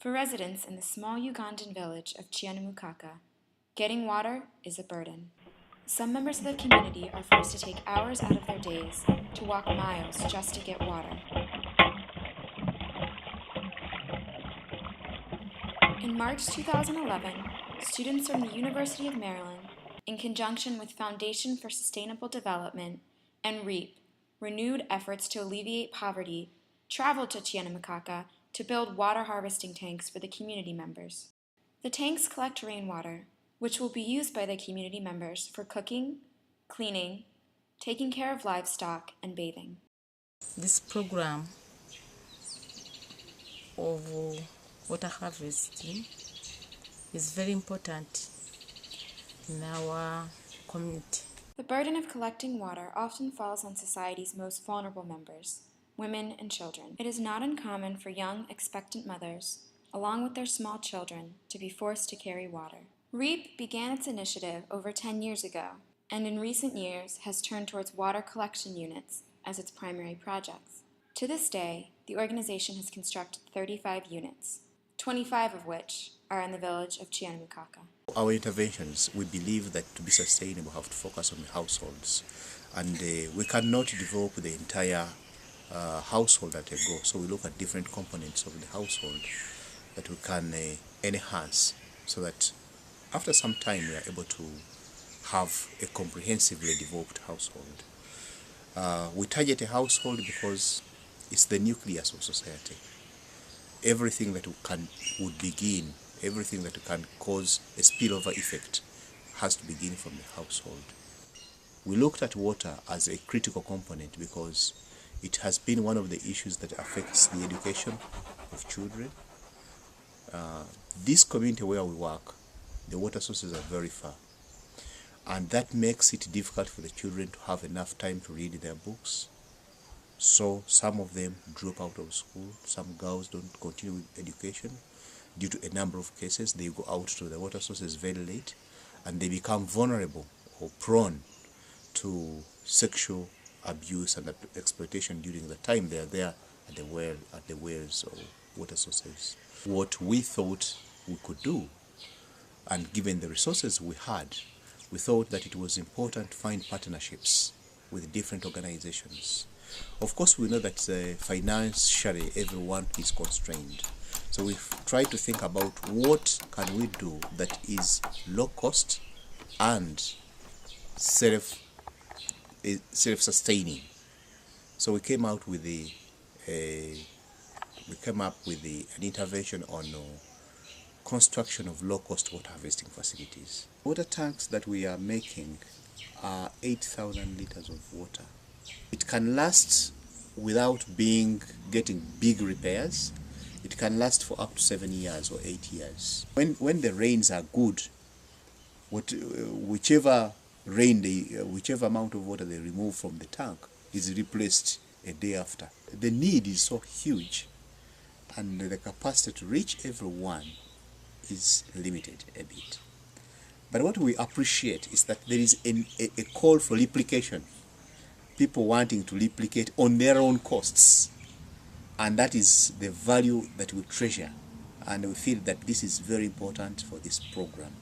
For residents in the small Ugandan village of Chianamukaka, getting water is a burden. Some members of the community are forced to take hours out of their days to walk miles just to get water. In March 2011, students from the University of Maryland, in conjunction with Foundation for Sustainable Development and REAP, renewed efforts to alleviate poverty, traveled to Chianamukaka to build water harvesting tanks for the community members. The tanks collect rainwater, which will be used by the community members for cooking, cleaning, taking care of livestock, and bathing. This program of water harvesting is very important in our community. The burden of collecting water often falls on society's most vulnerable members, women and children. It is not uncommon for young, expectant mothers, along with their small children, to be forced to carry water. REAP began its initiative over 10 years ago, and in recent years has turned towards water collection units as its primary projects. To this day, the organization has constructed 35 units, 25 of which are in the village of Chianamukaka. Our interventions, we believe that to be sustainable, have to focus on the households, and we cannot develop the entire household at a go. So we look at different components of the household that we can enhance, so that after some time we are able to have a comprehensively developed household. We target a household because it's the nucleus of society. Everything that everything that can cause a spillover effect has to begin from the household. We looked at water as a critical component because it has been one of the issues that affects the education of children. This community where we work, the water sources are very far, and that makes it difficult for the children to have enough time to read their books. So some of them drop out of school, some girls don't continue with education. Due to a number of cases, they go out to the water sources very late, and they become vulnerable or prone to sexual abuse and exploitation during the time they are there at the wells or water sources. What we thought we could do, and given the resources we had, we thought that it was important to find partnerships with different organizations. Of course, we know that financially everyone is constrained. So we've tried to think about what can we do that is low cost and self-sustaining. So we came up with an intervention on construction of low-cost water harvesting facilities. Water tanks that we are making are 8,000 liters of water. It can last without getting big repairs. It can last for up to 7 years or 8 years. When the rains are good, whichever amount of water they remove from the tank is replaced a day after. The need is so huge, and the capacity to reach everyone is limited a bit. But what we appreciate is that there is a call for replication. People wanting to replicate on their own costs. And that is the value that we treasure. And we feel that this is very important for this program.